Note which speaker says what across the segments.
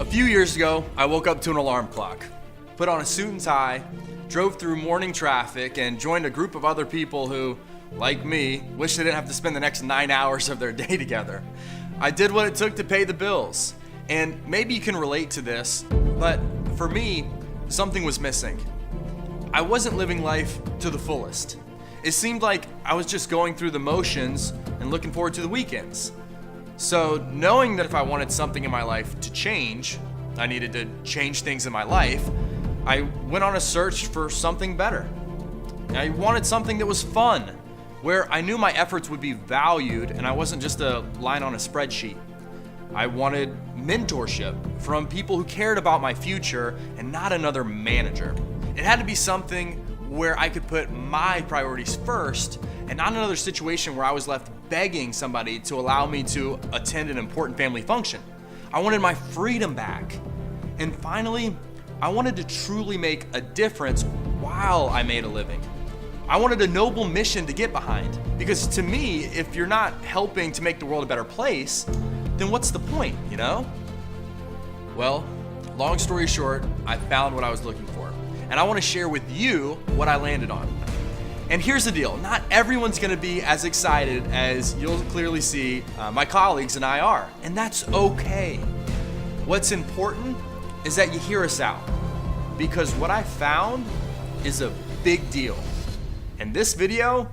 Speaker 1: few years ago, I woke up to an alarm clock, put on a suit and tie, drove through morning traffic, and joined a group of other people who, like me, wish they didn't have to spend the next 9 hours of their day together. I did what it took to pay the bills, and maybe you can relate to this, but for me, something was missing. I wasn't living life to the fullest. It seemed like I was just going through the motions and looking forward to the weekends. So knowing that if I wanted something in my life to change, I needed to change things in my life, I went on a search for something better. I wanted something that was fun, where I knew my efforts would be valued and I wasn't just a line on a spreadsheet. I wanted mentorship from people who cared about my future and not another manager. It had to be something where I could put my priorities first and not another situation where I was left begging somebody to allow me to attend an important family function. I wanted my freedom back. And finally, I wanted to truly make a difference while I made a living. I wanted a noble mission to get behind, because to me, if you're not helping to make the world a better place, then what's the point, you know? Well, long story short, I found what I was looking for, and I want to share with you what I landed on. And here's the deal, not everyone's gonna be as excited as you'll clearly see my colleagues and I are, and that's okay. What's important is that you hear us out, because what I found is a big deal. And this video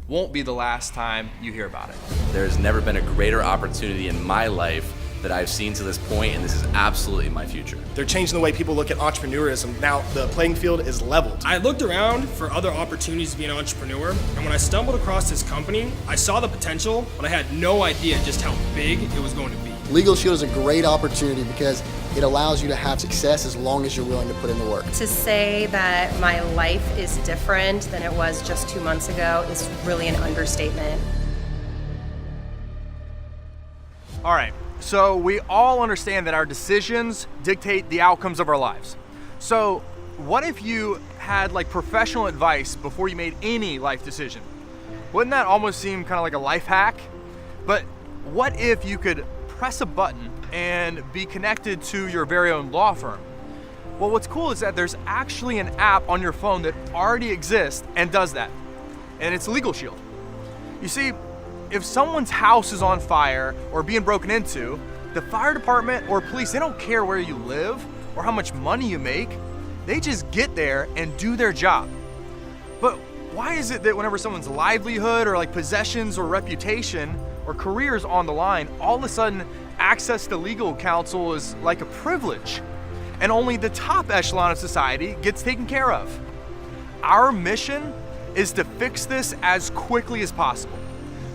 Speaker 1: won't be the last time you hear about it.
Speaker 2: There's never been a greater opportunity in my life that I've seen to this point, and this is absolutely my future.
Speaker 3: They're changing the way people look at entrepreneurism. Now the playing field is leveled.
Speaker 4: I looked around for other opportunities to be an entrepreneur, and when I stumbled across this company, I saw the potential, but I had no idea just how big it was going to be.
Speaker 5: Legalshield is a great opportunity because it allows you to have success as long as you're willing to put in the work.
Speaker 6: To say that my life is different than it was just 2 months ago is really an understatement.
Speaker 1: All right, so we all understand that our decisions dictate the outcomes of our lives. So what if you had like professional advice before you made any life decision? Wouldn't that almost seem kind of like a life hack? But what if you could press a button and be connected to your very own law firm? Well, what's cool is that there's actually an app on your phone that already exists and does that, and it's Legalshield. You see, if someone's house is on fire or being broken into, the fire department or police, they don't care where you live or how much money you make. They just get there and do their job. But why is it that whenever someone's livelihood or like possessions or reputation or careers on the line, all of a sudden access to legal counsel is like a privilege, and only the top echelon of society gets taken care of? Our mission is to fix this as quickly as possible.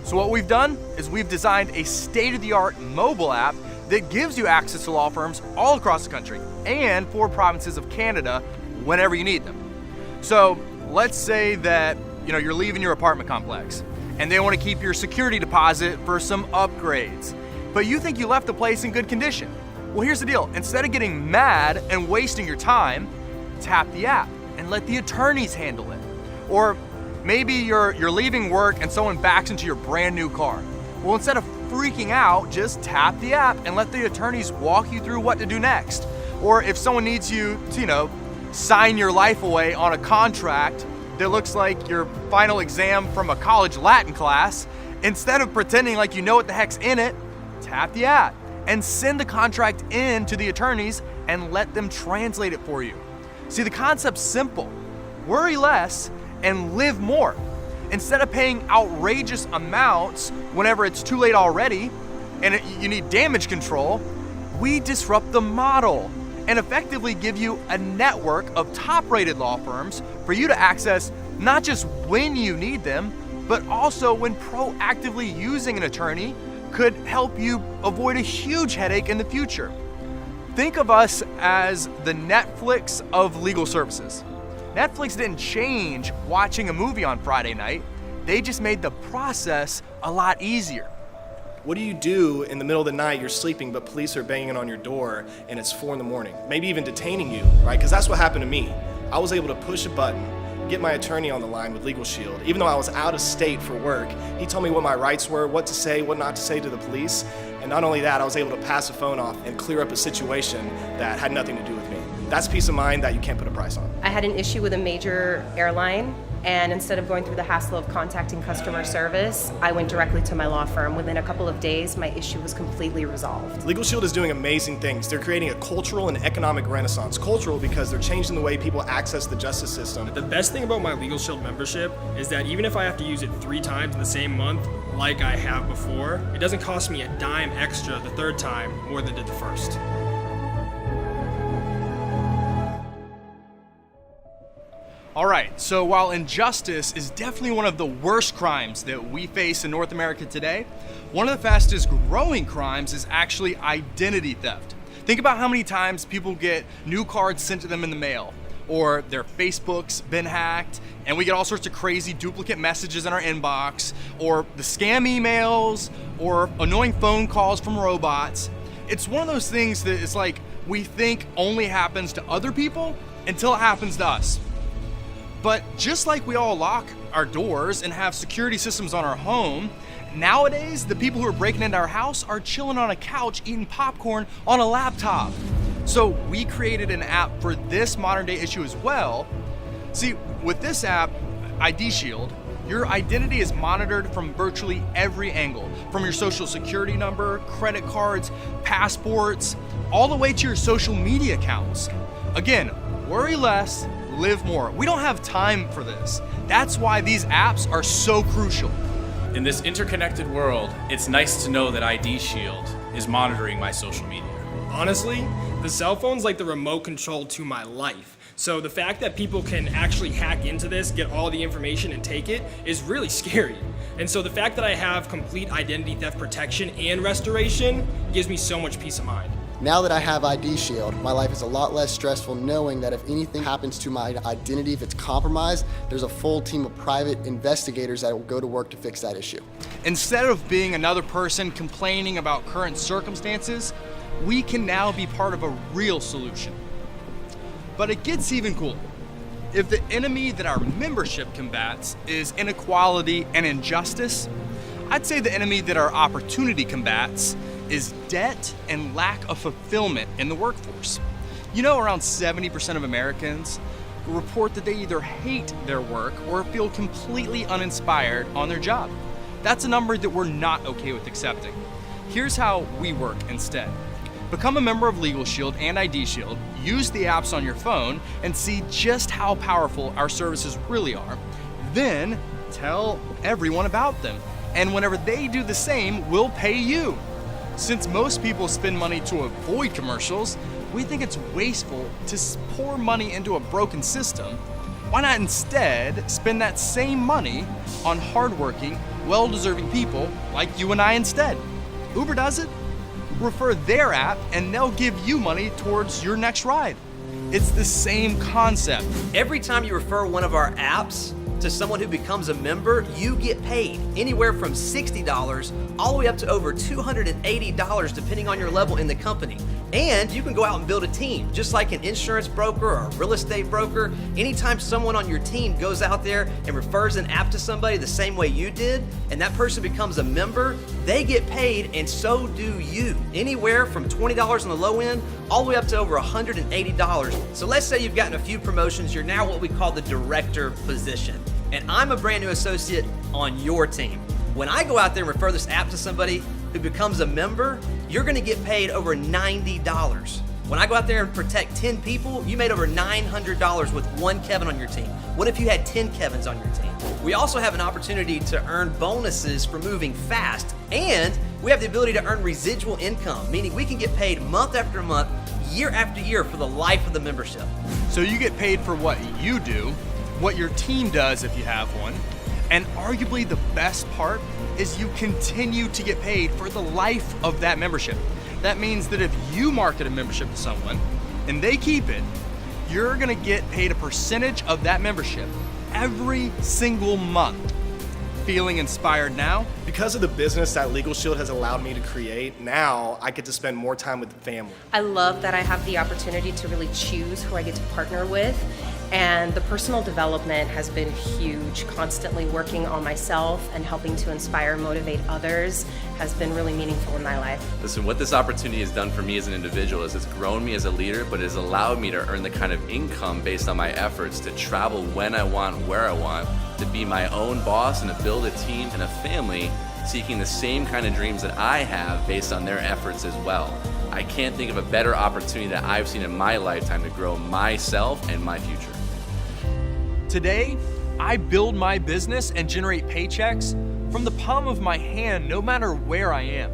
Speaker 1: So what we've done is we've designed a state-of-the-art mobile app that gives you access to law firms all across the country and 4 provinces of Canada whenever you need them. So let's say that you're leaving your apartment complex and they want to keep your security deposit for some upgrades, but you think you left the place in good condition. Well, here's the deal. Instead of getting mad and wasting your time, tap the app and let the attorneys handle it. Or maybe you're leaving work and someone backs into your brand new car. Well, instead of freaking out, just tap the app and let the attorneys walk you through what to do next. Or if someone needs you to, sign your life away on a contract that looks like your final exam from a college Latin class, instead of pretending like you know what the heck's in it, tap the app and send the contract in to the attorneys and let them translate it for you. See, the concept's simple. Worry less and live more. Instead of paying outrageous amounts whenever it's too late already and you need damage control, we disrupt the model and effectively give you a network of top-rated law firms for you to access not just when you need them, but also when proactively using an attorney could help you avoid a huge headache in the future. Think of us as the Netflix of legal services. Netflix didn't change watching a movie on Friday night. They just made the process a lot easier.
Speaker 3: What do you do in the middle of the night, you're sleeping, but police are banging on your door and it's 4 a.m, maybe even detaining you, right? Because that's what happened to me. I was able to push a button, get my attorney on the line with Legalshield. Even though I was out of state for work, he told me what my rights were, what to say, what not to say to the police. And not only that, I was able to pass the phone off and clear up a situation that had nothing to do with me. That's peace of mind that you can't put a price on.
Speaker 6: I had an issue with a major airline, and instead of going through the hassle of contacting customer service, I went directly to my law firm. Within a couple of days, my issue was completely resolved.
Speaker 3: Legalshield is doing amazing things. They're creating a cultural and economic renaissance. Cultural because they're changing the way people access the justice system.
Speaker 4: The best thing about my Legalshield membership is that even if I have to use it 3 times in the same month, like I have before, it doesn't cost me a dime extra the 3rd time more than it did the 1st.
Speaker 1: All right, so while injustice is definitely one of the worst crimes that we face in North America today, one of the fastest growing crimes is actually identity theft. Think about how many times people get new cards sent to them in the mail, or their Facebook's been hacked, and we get all sorts of crazy duplicate messages in our inbox, or the scam emails, or annoying phone calls from robots. It's one of those things that is like we think only happens to other people until it happens to us. But just like we all lock our doors and have security systems on our home, nowadays the people who are breaking into our house are chilling on a couch eating popcorn on a laptop. So we created an app for this modern day issue as well. See, with this app, Legalshield, your identity is monitored from virtually every angle, from your social security number, credit cards, passports, all the way to your social media accounts. Again, worry less, live more. We don't have time for this. That's why these apps are so crucial.
Speaker 7: In this interconnected world, it's nice to know that Legalshield is monitoring my social media.
Speaker 4: Honestly, the cell phone's like the remote control to my life. So the fact that people can actually hack into this, get all the information and take it is really scary. And so the fact that I have complete identity theft protection and restoration gives me so much peace of mind.
Speaker 5: Now that I have Legalshield, my life is a lot less stressful knowing that if anything happens to my identity, if it's compromised, there's a full team of private investigators that will go to work to fix that issue.
Speaker 1: Instead of being another person complaining about current circumstances, we can now be part of a real solution. But it gets even cooler. If the enemy that our membership combats is inequality and injustice, I'd say the enemy that our opportunity combats is debt and lack of fulfillment in the workforce. You know, around 70% of Americans report that they either hate their work or feel completely uninspired on their job. That's a number that we're not okay with accepting. Here's how we work instead. Become a member of Legalshield and Legalshield, use the apps on your phone, and see just how powerful our services really are. Then tell everyone about them. And whenever they do the same, we'll pay you. Since most people spend money to avoid commercials, we think it's wasteful to pour money into a broken system. Why not instead spend that same money on hardworking, well-deserving people like you and I instead? Uber does it. Refer their app and they'll give you money towards your next ride. It's the same concept.
Speaker 8: Every time you refer one of our apps to someone who becomes a member, you get paid anywhere from $60 all the way up to over $280 depending on your level in the company. And you can go out and build a team, just like an insurance broker or a real estate broker. Anytime someone on your team goes out there and refers an app to somebody the same way you did, and that person becomes a member, they get paid and so do you. Anywhere from $20 on the low end, all the way up to over $180. So let's say you've gotten a few promotions, you're now what we call the director position. And I'm a brand new associate on your team. When I go out there and refer this app to somebody who becomes a member, you're gonna get paid over $90. When I go out there and protect 10 people, you made over $900 with one Kevin on your team. What if you had 10 Kevins on your team? We also have an opportunity to earn bonuses for moving fast, and we have the ability to earn residual income, meaning we can get paid month after month, year after year for the life of the membership.
Speaker 1: So you get paid for what you do, what your team does if you have one, and arguably the best part is you continue to get paid for the life of that membership. That means that if you market a membership to someone and they keep it, you're gonna get paid a percentage of that membership every single month. Feeling inspired now?
Speaker 3: Because of the business that Legalshield has allowed me to create, now I get to spend more time with the family.
Speaker 6: I love that I have the opportunity to really choose who I get to partner with. And the personal development has been huge. Constantly working on myself and helping to inspire and motivate others has been really meaningful in my life.
Speaker 2: Listen, what this opportunity has done for me as an individual is it's grown me as a leader, but it has allowed me to earn the kind of income based on my efforts to travel when I want, where I want, to be my own boss and to build a team and a family seeking the same kind of dreams that I have based on their efforts as well. I can't think of a better opportunity that I've seen in my lifetime to grow myself and my future.
Speaker 1: Today, I build my business and generate paychecks from the palm of my hand no matter where I am.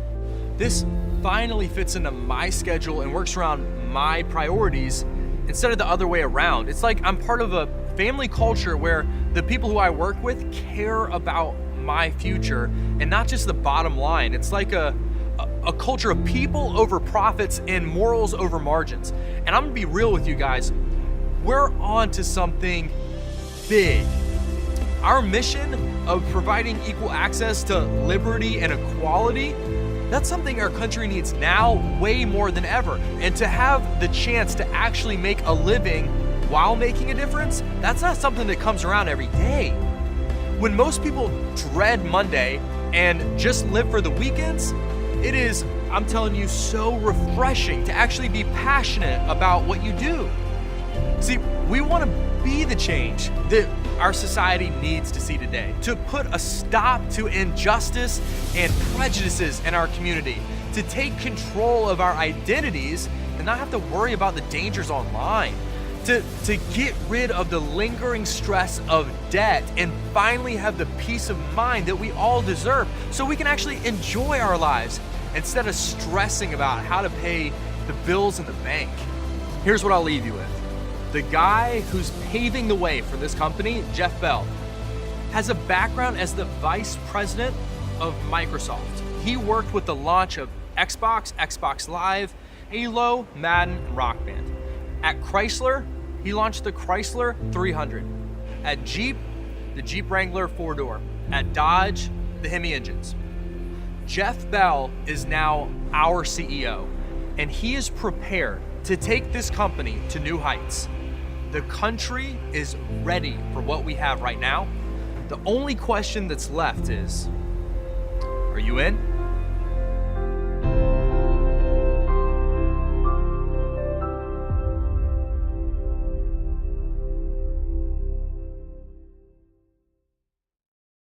Speaker 1: This finally fits into my schedule and works around my priorities instead of the other way around. It's like I'm part of a family culture where the people who I work with care about my future and not just the bottom line. It's like a culture of people over profits and morals over margins. And I'm gonna be real with you guys, we're on to something big. Our mission of providing equal access to liberty and equality, that's something our country needs now way more than ever. And to have the chance to actually make a living while making a difference, that's not something that comes around every day. When most people dread Monday and just live for the weekends, it is, I'm telling you, so refreshing to actually be passionate about what you do. See, we want to be the change that our society needs to see today, to put a stop to injustice and prejudices in our community, to take control of our identities and not have to worry about the dangers online, to get rid of the lingering stress of debt and finally have the peace of mind that we all deserve so we can actually enjoy our lives instead of stressing about how to pay the bills in the bank. Here's what I'll leave you with. The guy who's paving the way for this company, Jeff Bell, has a background as the vice president of Microsoft. He worked with the launch of Xbox, Xbox Live, Halo, Madden, and Rock Band. At Chrysler, he launched the Chrysler 300. At Jeep, the Jeep Wrangler 4-door. At Dodge, the Hemi engines. Jeff Bell is now our CEO, and he is prepared to take this company to new heights. The country is ready for what we have right now. The only question that's left is, are you in?